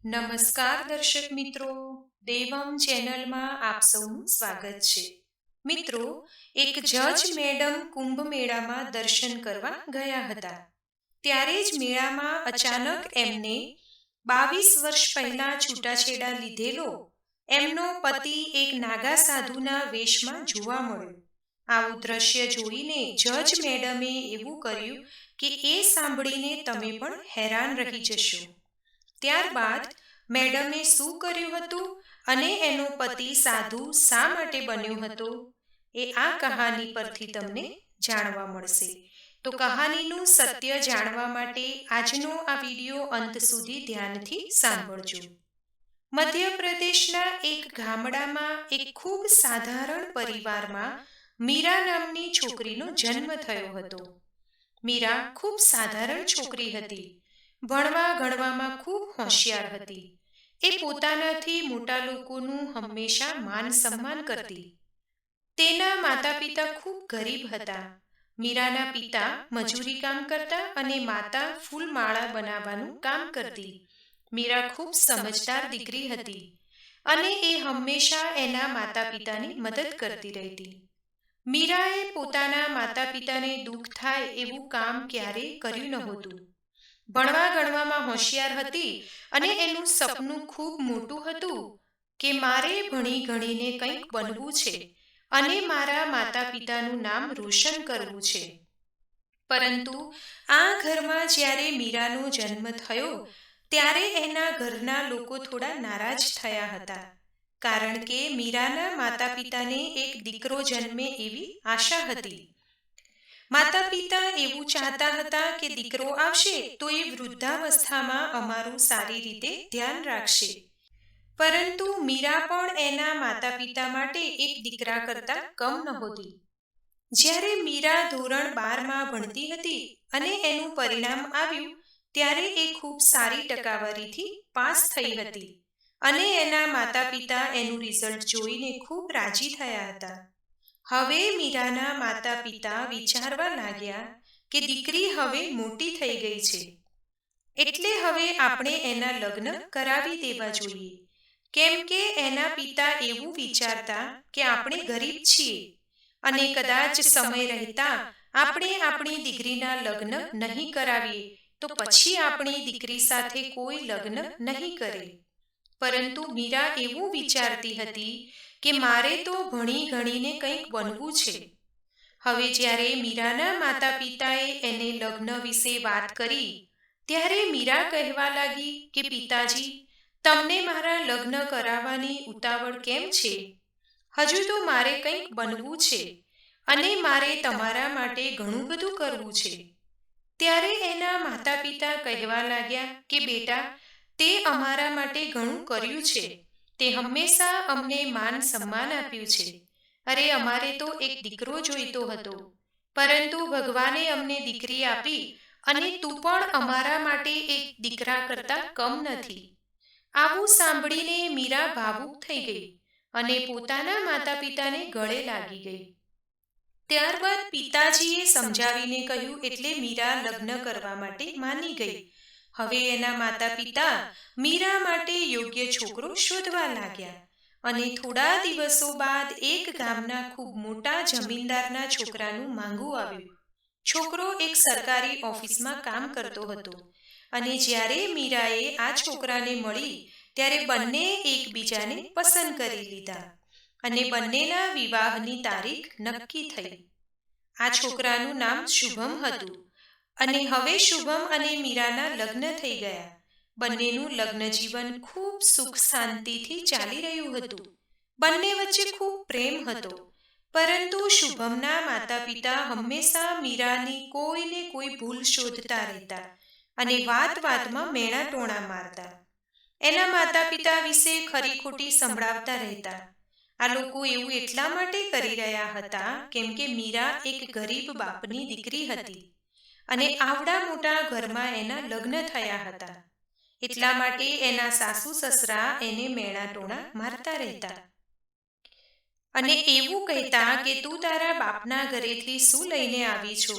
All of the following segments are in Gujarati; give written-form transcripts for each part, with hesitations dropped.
નમસ્કાર દર્શક મિત્રો, દેવમ ચેનલમાં આપ સૌનું સ્વાગત છે. મિત્રો, એક જજ મેડમ કુંભ મેળામાં દર્શન કરવા ગયા હતા. ત્યારે જ મેળામાં અચાનક એમને 22 વર્ષ પહેલા છૂટાછેડા લીધેલો એમનો પતિ એક નાગા સાધુના વેશમાં જોવા મળ્યો. આવું દ્રશ્ય જોઈને જજ મેડમે એવું કર્યું કે એ સાંભળીને તમે પણ હેરાન રહી જશો. ત્યારબાદ મેડમે શું કર્યું હતું અને એનો પતિ સાધુ શા માટે બન્યો હતો એ આ કહાની પરથી તમને જાણવા મળશે. તો કહાનીનું સત્ય જાણવા માટે આજનો આ વિડીયો અંત સુધી ધ્યાનથી સાંભળજો. મધ્યપ્રદેશના એક ગામડામાં એક ખૂબ સાધારણ પરિવારમાં મીરા નામની છોકરીનો જન્મ થયો હતો. મીરા ખૂબ સાધારણ છોકરી હતી. ભણવા ગણવામાં ખૂબ હોશિયાર હતી. એ પોતાનાથી મોટા લોકોનું હંમેશા માન સન્માન કરતી. તેના માતા પિતા ખૂબ ગરીબ હતા. મીરાના પિતા મજૂરી કામ કરતા અને માતા ફૂલમાળા બનાવવાનું કામ કરતી. મીરા ખૂબ સમજદાર દીકરી હતી અને એ હંમેશા એના માતા પિતાની મદદ કરતી રહેતી. મીરાએ પોતાના માતા પિતાને દુઃખ થાય એવું કામ ક્યારેય કર્યું નહોતું. ભણવા ગણવામાં હોશિયાર હતી અને એનું સપનું ખૂબ મોટું હતું કે મારે ભણી ગણીને કંઈક બનવું છે અને મારા માતા પિતાનું નામ રોશન કરવું છે. પરંતુ આ ઘરમાં જ્યારે મીરાનો જન્મ થયો ત્યારે એના ઘરના લોકો થોડા નારાજ થયા હતા, કારણ કે મીરાના માતા પિતાને એક દીકરો જન્મે એવી આશા હતી. માતા પિતા એવું ચાહતા હતા કે દીકરો આવશે તો એ વૃદ્ધાવસ્થામાં અમારું સારી રીતે ધ્યાન રાખશે. પરંતુ મીરા પણ એના માતા પિતા માટે એક દીકરા કરતાં કમ નહોતી. જ્યારે મીરા ધોરણ 12માં ભણતી હતી અને એનું પરિણામ આવ્યું ત્યારે એ ખૂબ સારી ટકાવારીથી પાસ થઈ હતી અને એના માતા પિતા એનું રિઝલ્ટ જોઈને ખૂબ રાજી થયા હતા. હવે મીરાના માતા પિતા વિચારવા લાગ્યા કે દીકરી હવે મોટી થઈ ગઈ છે, એટલે હવે આપણે એના લગ્ન કરાવી દેવા જોઈએ, કેમ કે એના પિતા એવું વિચારતા કે આપણે ગરીબ છીએ અને કદાચ સમય રહેતા આપણે આપણી દીકરીના લગ્ન નહીં કરાવીએ તો પછી આપણી દીકરી સાથે કોઈ લગ્ન નહીં કરે. પરંતુ મીરા એવું વિચારતી હતી કે મારે તો ભણી ગણીને કંઈક બનવું છે. હવે જ્યારે મીરાના માતા પિતાએ એને લગ્ન વિશે વાત કરી ત્યારે મીરા કહેવા લાગી કે પિતાજી, તમને મારા લગ્ન કરાવવાની ઉતાવળ કેમ છે? હજુ તો મારે કંઈક બનવું છે અને મારે તમારા માટે ઘણું બધું કરવું છે. ત્યારે એના માતા પિતા કહેવા લાગ્યા કે બેટા, તે અમારા માટે ઘણું કર્યું છે. તે હંમેશા અમને માન સન્માન આપ્યું છે. અરે, અમારે તો એક દીકરો જોઈતો હતો, પરંતુ ભગવાને અમને દીકરી આપી અને તું પણ અમારા માટે એક દીકરા કરતાં કમ નથી. આવું સાંભળીને મીરા ભાવુક થઈ ગઈ અને પોતાના માતા પિતાને ગળે લાગી ગઈ. ત્યારબાદ પિતાજીએ સમજાવીને કહ્યું એટલે મીરા લગ્ન કરવા માટે માની ગઈ. હવે એના માતા પિતા મીરા માટે યોગ્ય છોકરો શોધવા લાગ્યા અને થોડા દિવસો બાદ એક ગામના ખૂબ મોટા જમીનદારના છોકરાનું માંગવું આવ્યું. છોકરો એક સરકારી ઓફિસમાં કામ કરતો હતો અને જ્યારે મીરાએ આ છોકરાને મળી ત્યારે બંને એકબીજાને પસંદ કરી લીધા અને બંનેના વિવાહની તારીખ નક્કી થઈ. આ છોકરાનું નામ શુભમ હતું અને હવે શુભમ અને મીરાના લગ્ન થઈ ગયા. બંનેનું લગ્ન જીવન ખૂબ સુખ શાંતિથી ચાલી રહ્યું હતું. બંને વચ્ચે ખૂબ પ્રેમ હતો. પરંતુ શુભમના માતા પિતા હંમેશા મીરાની કોઈને કોઈ ભૂલ શોધતા રહેતા અને વાત વાતમાં મેણા ટોણા મારતા. એના માતા પિતા વિશે ખરી ખોટી સંભળાવતા રહેતા. આ લોકો એવું એટલા માટે કરી રહ્યા હતા કેમ કે મીરા એક ગરીબ બાપની દીકરી હતી અને આવડા મોટા ઘરમાં એના લગ્ન થયા હતા. એટલા માટે એના સાસુ સસરા એને મેણા ટોણા મારતા રહેતા અને એવું કહેતા કે તું તારા બાપના ઘરેથી શું લઈને આવી છો.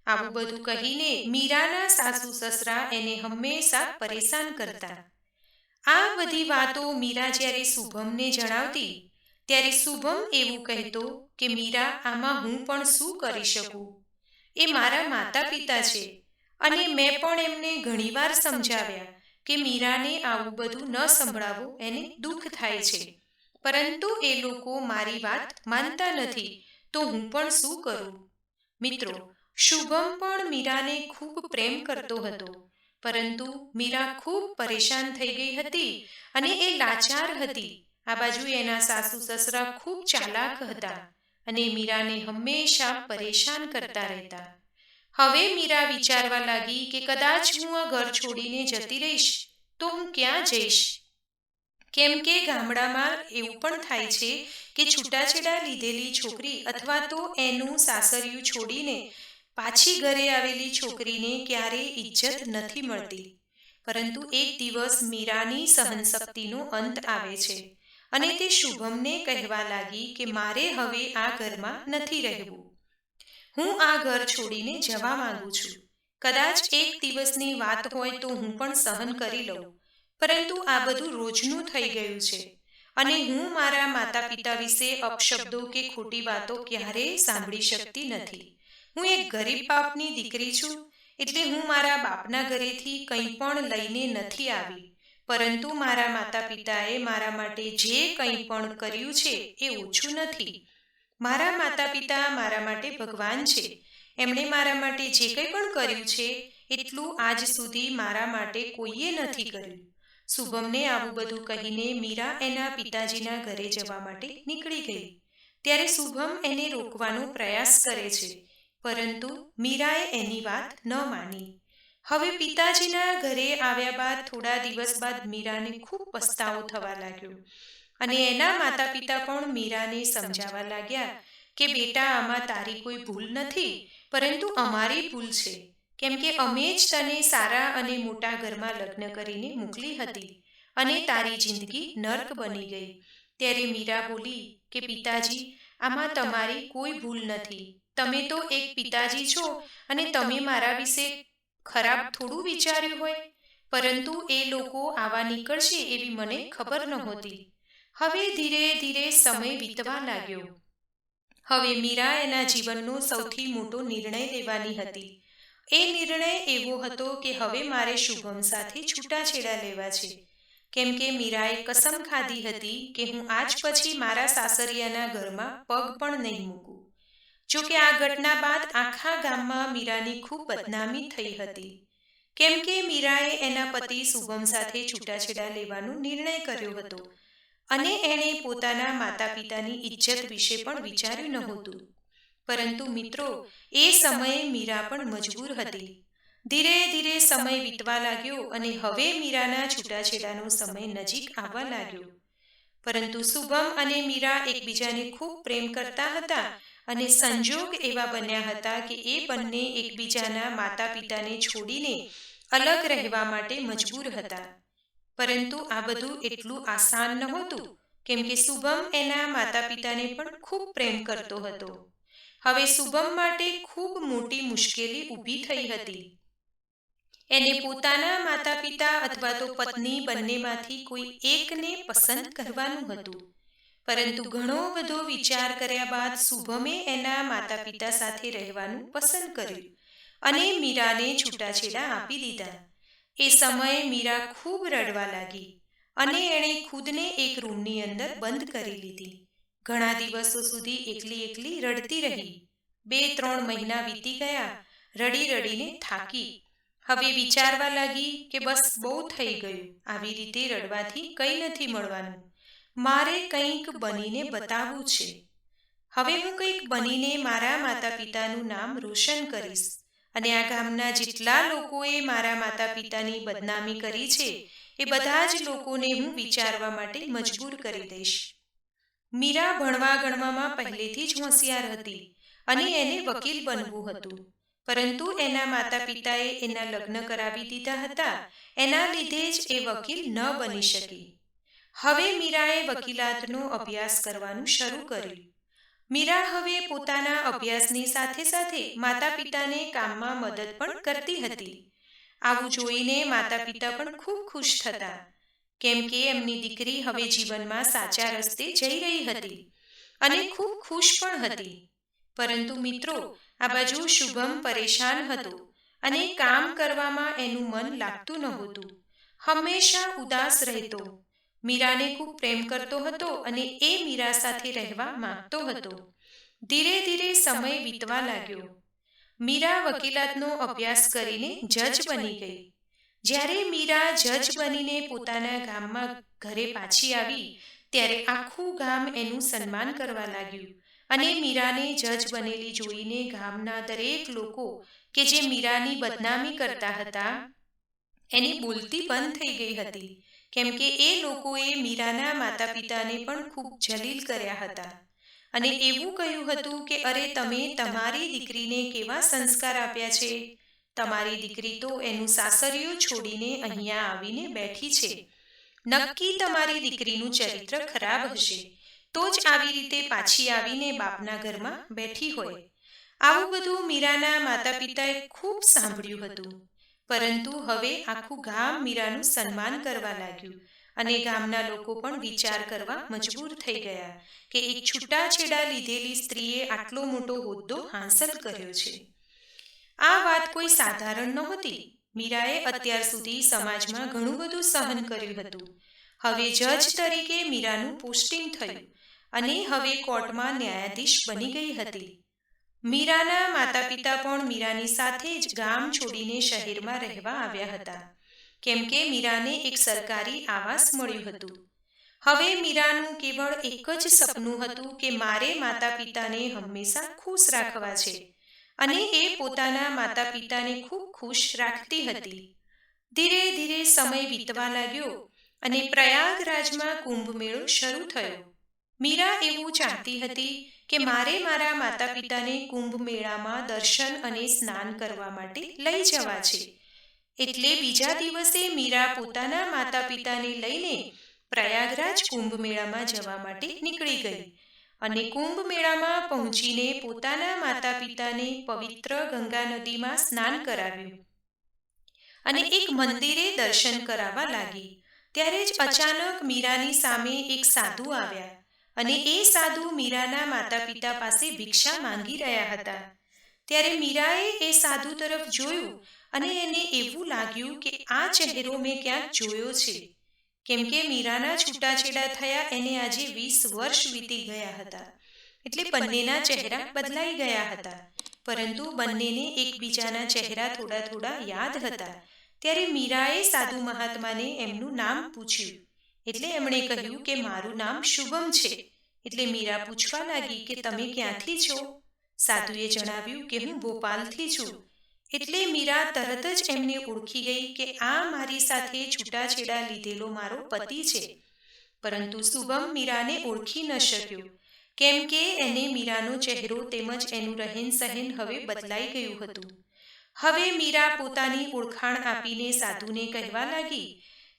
આવું બધું કહીને મીરાના સાસુ સસરા એને હંમેશા પરેશાન કરતા. આ બધી વાતો મીરા જ્યારે શુભમને જણાવતી ત્યારે શુભમ એવું કહેતો કે મીરા, આમાં હું પણ શું કરી શકું? એ મારા માતા પિતા છે અને મેં પણ એમને ઘણીવાર સમજાવ્યા કે મીરાને આવું બધું ન સંભળાવો, એને દુઃખ થાય છે, પરંતુ એ લોકો મારી વાત માનતા નથી, તો હું પણ શું કરું? મિત્રો, શુભમ પણ મીરાને ખૂબ પ્રેમ કરતો હતો, પરંતુ મીરા ખૂબ પરેશાન થઈ ગઈ હતી અને એ લાચાર હતી. આ બાજુ એના સાસુ સસરા ખૂબ ચાલાક હતા અને મીરાને હંમેશા પરેશાન કરતા રહેતા. હવે મીરા વિચારવા લાગી કે કદાચ હું આ ઘર છોડીને જતી રહીશ તો હું ક્યાં જઈશ? કેમ કે ગામડામાં એવું પણ થાય છે કે છૂટાછેડા લીધેલી છોકરી અથવા તો એનું સાસરિયું છોડીને પાછી ઘરે આવેલી છોકરીને ક્યારેય ઇજ્જત નથી મળતી. પરંતુ એક દિવસ મીરાની સહનશક્તિનો અંત આવે છે અને તે શુભમને કહેવા લાગી કે મારે હવે આ ઘરમાં નથી રહેવું. હું આ ઘર છોડીને જવા માંગુ છું. કદાચ એક દિવસની વાત હોય તો હું પણ સહન કરી લઉં, પરંતુ આ બધું રોજનું થઈ ગયું છે અને હું મારા માતા પિતા વિશે અપશબ્દો કે ખોટી વાતો ક્યારેય સાંભળી શકતી નથી. હું એક ગરીબ બાપની દીકરી છું, એટલે હું મારા બાપના ઘરેથી કંઈ પણ લઈને નથી આવી, પરંતુ મારા માતા પિતાએ મારા માટે જે કંઈ પણ કર્યું છે એ ઓછું નથી. મારા માતા પિતા મારા માટે ભગવાન છે. એમણે મારા માટે જે કંઈ પણ કર્યું છે એટલું આજ સુધી મારા માટે કોઈએ નથી કર્યું. શુભમને આવું બધું કહીને મીરા એના પિતાજીના ઘરે જવા માટે નીકળી ગઈ. ત્યારે શુભમ એને રોકવાનો પ્રયાસ કરે છે, પરંતુ મીરાએ એની વાત ન માની. હવે પિતાજીના ઘરે આવ્યા બાદ થોડા દિવસ બાદ મીરાને ખૂબ પસ્તાવો થવા લાગ્યો અને એના માતા પિતા પણ મીરાને સમજાવવા લાગ્યા કે બેટા, આમાં તારી કોઈ ભૂલ નથી, પરંતુ અમારી ભૂલ છે, કેમ કે અમે જ તને સારા અને મોટા ઘરમાં લગ્ન કરીને મોકલી હતી અને તારી જિંદગી નર્ક બની ગઈ. ત્યારે મીરા બોલી કે પિતાજી, આમાં તમારી કોઈ ભૂલ નથી. તમે તો એક પિતાજી છો અને તમે મારા વિશે ખરાબ થોડું વિચાર્યું હોય, પરંતુ એ લોકો આવા નીકળશે એવી મને ખબર નહોતી. હવે ધીરે ધીરે સમય વીતવા લાગ્યો. હવે મીરા એના જીવનનો સૌથી મોટો નિર્ણય લેવાની હતી. એ નિર્ણય એવો હતો કે હવે મારે શુભમ સાથે છૂટાછેડા લેવા છે, કેમ કે મીરાએ કસમ ખાધી હતી કે હું આજ પછી મારા સાસરિયાના ઘરમાં પગ પણ નહીં મૂકું. જો કે આ ઘટના બાદ આખા ગામમાં મીરાની ખૂબ બદનામી થઈ હતી, કેમ કે મીરાએ એના પતિ શુભમ સાથે છૂટાછેડા લેવાનો નિર્ણય કર્યો હતો અને એણે પોતાના માતા પિતાની ઇજ્જત વિશે પણ વિચાર્યું નહોતું. પરંતુ મિત્રો, એ સમયે મીરા પણ મજબૂર હતી. ધીરે ધીરે સમય વીતવા લાગ્યો અને હવે મીરાના છૂટાછેડાનો સમય નજીક આવવા લાગ્યો. પરંતુ શુભમ અને મીરા એકબીજાને ખૂબ પ્રેમ કરતા હતા અને સંજોગ એવા બન્યા હતા કે એ બંને એકબીજાના માતા પિતાને છોડીને અલગ રહેવા માટે મજબૂર હતા. પરંતુ આ બધું એટલું આસાન નહોતું, કેમ કે શુભમ એના માતા પિતાને પણ ખૂબ પ્રેમ કરતો હતો. હવે શુભમ માટે ખૂબ મોટી મુશ્કેલી ઊભી થઈ હતી. એને પોતાના માતા પિતા અથવા તો પત્ની બંનેમાંથી કોઈ એકને પસંદ કરવાનું હતું. પરંતુ ઘણો બધો વિચાર કર્યા બાદ શુભમે એના માતા પિતા સાથે રહેવાનું પસંદ કર્યું અને મીરાને છૂટાછેડા આપી દીધા. એ સમયે મીરા ખૂબ રડવા લાગી અને એણે ખુદને એક રૂમની અંદર બંધ કરી લીધી. ઘણા દિવસો સુધી એકલી એકલી રડતી રહી. 2-3 મહિના વીતી ગયા. રડી રડીને થાકી. હવે વિચારવા લાગી કે બસ બહુ થઈ ગયું, આવી રીતે રડવાથી કંઈ નથી મળવાનું. મારે કંઈક બનીને બતાવવું છે. હવે હું કંઈક બનીને મારા માતા પિતાનું નામ રોશન કરીશ અને આ ગામના જેટલા લોકોએ મારા માતા પિતાની બદનામી કરી છે એ બધા જ લોકોને હું વિચારવા માટે મજબૂર કરી દઈશ. મીરા ભણવા ગણવામાં પહેલેથી જ હોશિયાર હતી અને એને વકીલ બનવું હતું, પરંતુ એના માતા પિતાએ એના લગ્ન કરાવી દીધા હતા. એના લીધે જ એ વકીલ ન બની શકી. હવે મીરાએ વકીલાતનો અભ્યાસ કરવાનું શરૂ કર્યું. મીરા હવે પોતાના અભ્યાસની સાથે સાથે માતા પિતાને કામમાં મદદ પણ કરતી હતી. આવું જોઈને માતા પિતા પણ ખૂબ ખુશ થતા. કેમ કે એમની દીકરી હવે જીવનમાં સાચા રસ્તે જઈ રહી હતી અને ખૂબ ખુશ પણ હતી. પરંતુ મિત્રો, આ બાજુ શુભમ પરેશાન હતો અને કામ કરવામાં એનું મન લાગતું નહોતું. હંમેશા ઉદાસ રહેતો. મીરાને ખૂબ પ્રેમ કરતો હતો અને એ મીરા સાથે રહેવા માંગતો હતો. ધીરે ધીરે સમય વીતવા લાગ્યો. મીરા વકીલાતનો અભ્યાસ કરીને જજ બની ગઈ. જ્યારે મીરા જજ બનીને પોતાના ગામમાં ઘરે પાછી આવી, ત્યારે આખું ગામ એનું સન્માન કરવા લાગ્યું અને મીરાને જજ બનેલી જોઈને ગામના દરેક લોકો કે જે મીરાની બદનામી કરતા હતા, એની બોલતી બંધ થઈ ગઈ હતી. કેમ કે એ લોકોએ મીરાના માતા પિતાને પણ ખૂબ જલીલ કર્યા હતા અને એવું કહ્યું હતું કે અરે, તમે તમારી દીકરીને કેવા સંસ્કાર આપ્યા છે. તમારી દીકરી તો એનું સાસરિયું છોડીને અહીંયા આવીને બેઠી છે. નક્કી તમારી દીકરીનું ચરિત્ર ખરાબ હશે, તો જ આવી રીતે પાછી આવીને બાપના ઘરમાં બેઠી હોય. આવું બધું મીરાના માતા પિતાએ ખૂબ સાંભળ્યું હતું. પરંતુ હવે આખું ગામ મીરાનું સન્માન કરવા લાગ્યું અને ગામના લોકો પણ વિચાર કરવા મજબૂર થઈ ગયા કે એક છૂટાછેડા લીધેલી સ્ત્રીએ આટલો મોટો હોદ્દો હાંસલ કર્યો છે. આ વાત કોઈ સાધારણ નહોતી. મીરાએ અત્યાર સુધી સમાજમાં ઘણું બધું સહન કર્યું હતું. હવે જજ તરીકે મીરાનું પોસ્ટિંગ થયું અને હવે કોર્ટમાં ન્યાયાધીશ બની ગઈ હતી. મીરાના માતા પિતા પણ મીરાની સાથે જ ગામ છોડીને શહેરમાં રહેવા આવ્યા હતા, કેમ કે મીરાને એક સરકારી આવાસ મળ્યું હતું. હવે મીરાનું કેવળ એક જ સપનું હતું કે મારે માતા પિતાને હંમેશા ખુશ રાખવા છે અને એ પોતાના માતા પિતાને ખૂબ ખુશ રાખતી હતી. ધીરે ધીરે સમય વીતવા લાગ્યો અને પ્રયાગરાજમાં કુંભ મેળો શરૂ થયો. મીરા એવું ચાહતી હતી કે મારે મારા માતા પિતાને કુંભ મેળામાં દર્શન અને સ્નાન કરવા માટે લઈ જવા છે. એટલે બીજા દિવસે મીરા પોતાના માતા પિતાને લઈને પ્રયાગરાજ કુંભ મેળામાં જવા માટે નીકળી ગઈ અને કુંભ મેળામાં પહોંચીને પોતાના માતા પિતાને પવિત્ર ગંગા નદીમાં સ્નાન કરાવ્યું અને એક મંદિરે દર્શન કરાવવા લાગી. ત્યારે જ અચાનક મીરાની સામે એક સાધુ આવ્યા અને એ સાધુ મીરાના માતા પિતા પાસે ભિક્ષા માંગી રહ્યા હતા. ત્યારે મીરાએ એ સાધુ તરફ જોયું અને એને એવું લાગ્યું કે આ ચહેરો મેં ક્યાંક જોયો છે. કેમ કે મીરાના છૂટાછેડા થયા એને આજે 20 વર્ષ વીતી ગયા હતા. એટલે બંનેના ચહેરા બદલાઈ ગયા હતા, પરંતુ બંનેને એકબીજાના ચહેરા થોડા થોડા યાદ હતા. ત્યારે મીરાએ સાધુ મહાત્માને એમનું નામ પૂછ્યું. એટલે એમણે કહ્યું કે મારું નામ શુભમ છે. એટલે મીરા પૂછવા લાગી કે તમે ક્યાંથી છો? સાધુએ જણાવ્યું કે હું ભોપાલથી છું. એટલે મીરા તરત જ એમને ઓળખી ગઈ કે આ મારી સાથે છૂટાછેડા લીધેલો મારો પતિ છે. પરંતુ શુભમ મીરાને ઓળખી ન શક્યો, કેમ કે એને મીરાનો ચહેરો તેમજ એનું રહેન સહેન હવે બદલાઈ ગયું હતું. હવે મીરા પોતાની ઓળખાણ આપીને સાધુને કહેવા લાગી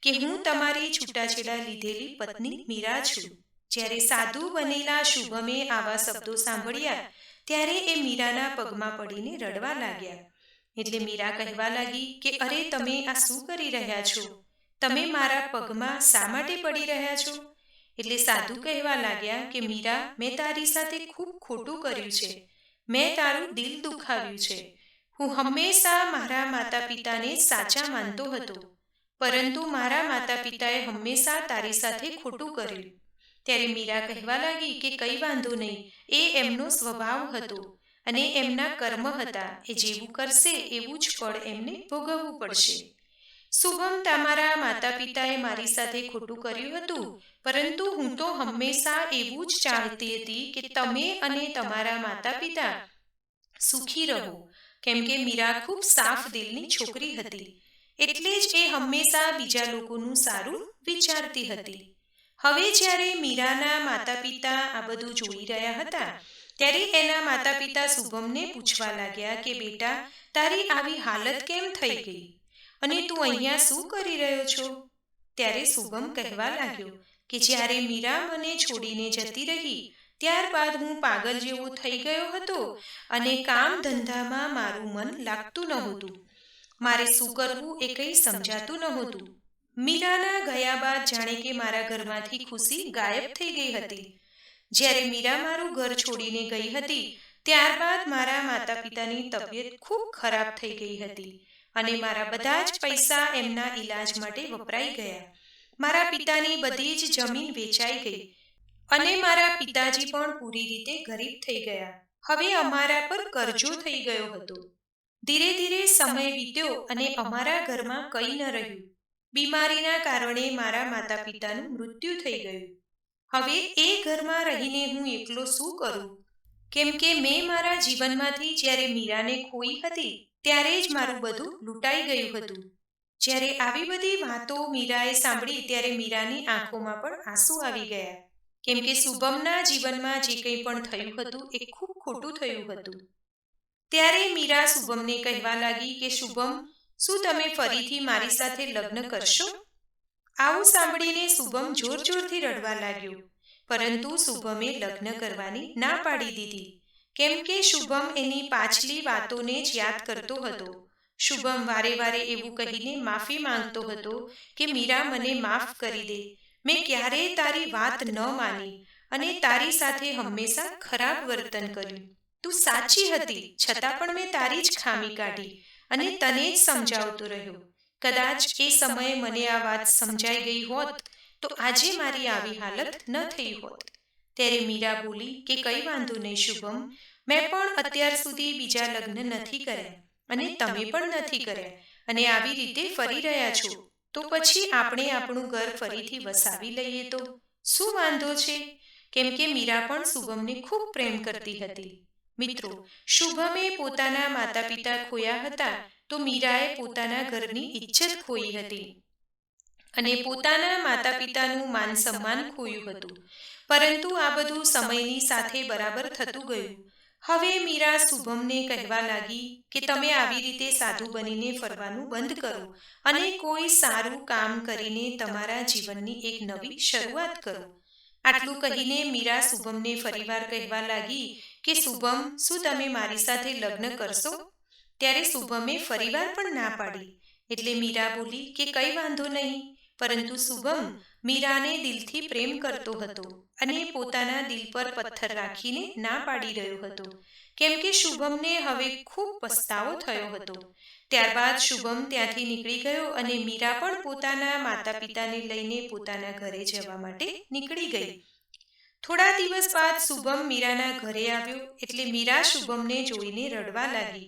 કે હું તમારી છૂટાછેડા લીધેલી પત્ની મીરા છું. જ્યારે સાધુ બનેલા શુભમે આવા શબ્દો સાંભળ્યા ત્યારે એ મીરાના પગમાં પડીને રડવા લાગ્યા. એટલે મીરા કહેવા લાગી કે અરે, તમે આ શું કરી રહ્યા છો? તમે મારા પગમાં શા માટે પડી રહ્યા છો? એટલે સાધુ કહેવા લાગ્યા કે મીરા, મેં તારી સાથે ખૂબ ખોટું કર્યું છે. મેં તારું દિલ દુખાવ્યું છે. હું હંમેશા મારા માતા પિતાને સાચા માનતો હતો, પરંતુ મારા માતા પિતાએ હંમેશા તારી સાથે ખોટું કર્યું. ત્યારે મીરા કહેવા લાગી કે કંઈ વાંધો નહીં, એ એમનો સ્વભાવ હતો અને એમના કર્મ હતા. એ જેવું કરશે એવું જ ફળ એમને ભોગવવું પડશે. શુભમ, તમારા માતા પિતાએ મારી સાથે ખોટું કર્યું હતું, પરંતુ હું તો હંમેશા એવું જ ચાહતી હતી કે તમે અને તમારા માતા પિતા સુખી રહો. કેમ કે મીરા ખૂબ સાફ દિલની છોકરી હતી, એટલે જ એ હંમેશા બીજા લોકોનું સારું વિચારતી હતી. હવે જ્યારે મીરાના માતા પિતા આ બધું જોઈ રહ્યા હતા, ત્યારે એના માતા પિતા શુભમને પૂછવા લાગ્યા કે બેટા, તારી આવી હાલત કેમ થઈ ગઈ અને તું અહીંયા શું કરી રહ્યો છો? ત્યારે શુભમ કહેવા લાગ્યો કે જ્યારે મીરા મને છોડીને જતી રહી, ત્યારબાદ હું પાગલ જેવો થઈ ગયો હતો અને કામ ધંધામાં મારું મન લાગતું નહોતું. મારે શું કરવું એ કંઈ સમજાતું નહોતું. મીરાના ગયા બાદ જાણે કે મારા ઘરમાંથી ખુશી ગાયબ થઈ ગઈ હતી. જ્યારે મીરા મારું ઘર છોડીને ગઈ હતી, ત્યારબાદ મારા માતા પિતાની તબિયત ખૂબ ખરાબ થઈ ગઈ હતી અને મારા બધા જ પૈસા એમના ઈલાજ માટે વપરાઈ ગયા. મારા પિતાની બધી જ જમીન વેચાઈ ગઈ અને મારા પિતાજી પણ પૂરી રીતે ગરીબ થઈ ગયા. હવે અમારા પર કરજો થઈ ગયો હતો. ધીરે ધીરે સમય વીત્યો અને અમારા ઘરમાં કંઈ ન રહ્યું. બીમારીના કારણે મારા માતા પિતાનું મૃત્યુ થઈ ગયું. હવે એ ઘરમાં રહીને હું એકલો શું કરું? કેમ કે મેં મારા જીવનમાંથી જ્યારે મીરાને ખોઈ હતી ત્યારે જ મારું બધું લૂંટાઈ ગયું હતું. જ્યારે આવી બધી વાતો મીરાએ સાંભળી ત્યારે મીરાની આંખોમાં પણ આંસુ આવી ગયા. કેમ કે શુભમના જીવનમાં જે કંઈ પણ થયું હતું એ ખૂબ ખોટું થયું હતું. ત્યારે મીરા શુભમને કહેવા લાગી કે શુભમ, શું તમે ફરીથી મારી સાથે લગ્ન કરશો? આવું સાંભળીને શુભમ જોર જોરથી રડવા લાગ્યો. પરંતુ શુભમે લગ્ન કરવાની ના પાડી દીધી. કેમ કે શુભમ એની પાછલી વાતોને જ યાદ કરતો હતો. શુભમ વારે વારે એવું કહીને માફી માંગતો હતો કે મીરા, મને માફ કરી દે. મેં ક્યારેય તારી વાત ન માની અને તારી સાથે હંમેશા ખરાબ વર્તન કર્યું. તું સાચી હતી, છતાં પણ મેં તારી જ ખામી કાઢી અને તને જ સમજાવતો રહ્યો. કદાચ એ સમયે મને આ વાત સમજાઈ ગઈ હોત તો આજે મારી આવી હાલત ન થઈ હોત. ત્યારે મીરા બોલી કે કંઈ વાંધો નહીં શુભમ, મેં પણ અત્યાર સુધી બીજા લગ્ન નથી કર્યા અને તમે પણ નથી કર્યા અને આવી રીતે ફરી રહ્યા છો, તો પછી આપણે આપણું ઘર ફરીથી વસાવી લઈએ તો શું વાંધો છે? કેમ કે મીરા પણ શુભમને ખૂબ પ્રેમ કરતી હતી. મિત્રો, શુભમે પોતાના માતા પિતા ખોયા હતા તો મીરાએ પોતાના ઘરની ઇજ્જત ખોઈ હતી અને પોતાના માતા પિતાનું માન સન્માન ખોયું હતું. પરંતુ આ બધું સમયની સાથે બરાબર થતું ગયું. હવે મીરા શુભમને કહેવા લાગી કે તમે આવી રીતે સાધુ બનીને ફરવાનું બંધ કરો અને કોઈ સારું કામ કરીને તમારા જીવનની એક નવી શરૂઆત કરો. આટલું કહીને મીરા શુભમને ફરીવાર કહેવા લાગી કે શુભમ, શું તમે મારી સાથે લગ્ન કરશો? ત્યારે શુભમે ફરીવાર પણ ના પાડી. એટલે મીરા બોલી કે કંઈ વાંધો નહીં. પરંતુ શુભમ મીરાને દિલથી પ્રેમ કરતો હતો અને પોતાના દિલ પર પથ્થર રાખીને ના પાડી રહ્યો હતો. કેમ કે શુભમને હવે ખૂબ પસ્તાવો થયો હતો. ત્યારબાદ શુભમ ત્યાંથી નીકળી ગયો અને મીરા પણ પોતાના માતા પિતાને લઈને પોતાના ઘરે જવા માટે નીકળી ગઈ. થોડા દિવસ બાદ શુભમ મીરાના ઘરે આવ્યો એટલે મીરા શુભમને જોઈને રડવા લાગી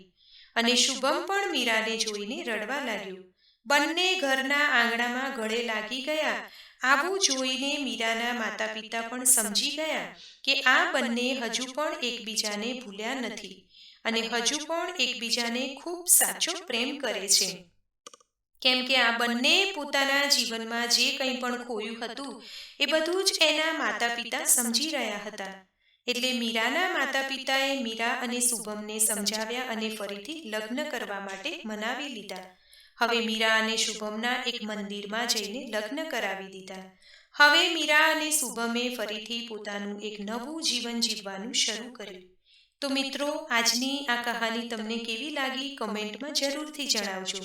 અને શુભમ પણ મીરાને જોઈને રડવા લાગ્યો. બંને ઘરના આંગણામાં ગળે લાગી ગયા. આવું જોઈને મીરાના માતા પિતા પણ સમજી ગયા કે આ બંને હજુ પણ એકબીજાને ભૂલ્યા નથી અને હજુ પણ એકબીજાને ખૂબ સાચો પ્રેમ કરે છે. કેમ કે આ બંને પોતાના જીવનમાં જે કંઈ પણ ખોયું હતું એ બધું જ એના માતા પિતા સમજી રહ્યા હતા. એટલે મીરાના માતા પિતાએ મીરા અને શુભમને સમજાવ્યા અને ફરીથી લગ્ન કરવા માટે મનાવી લીધા. હવે મીરા અને શુભમના એક મંદિરમાં જઈને લગ્ન કરાવી દીધા. હવે મીરા અને શુભમે ફરીથી પોતાનું એક નવું જીવન જીવવાનું શરૂ કર્યું. તો મિત્રો, આજની આ કહાની તમને કેવી લાગી કમેન્ટમાં જરૂરથી જણાવજો.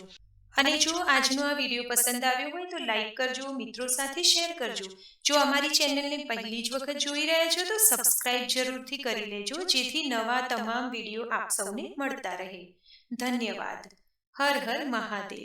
અને જો આજનો આ વિડીયો પસંદ આવ્યો હોય તો લાઈક કરજો, મિત્રો સાથે શેર કરજો. જો અમારી ચેનલને પહેલી જ વખત જોઈ રહ્યા છો તો સબસ્ક્રાઇબ જરૂરથી કરી લેજો, જેથી નવા તમામ વિડીયો આપ સૌને મળતા રહે. ધન્યવાદ. હર હર મહાદેવ.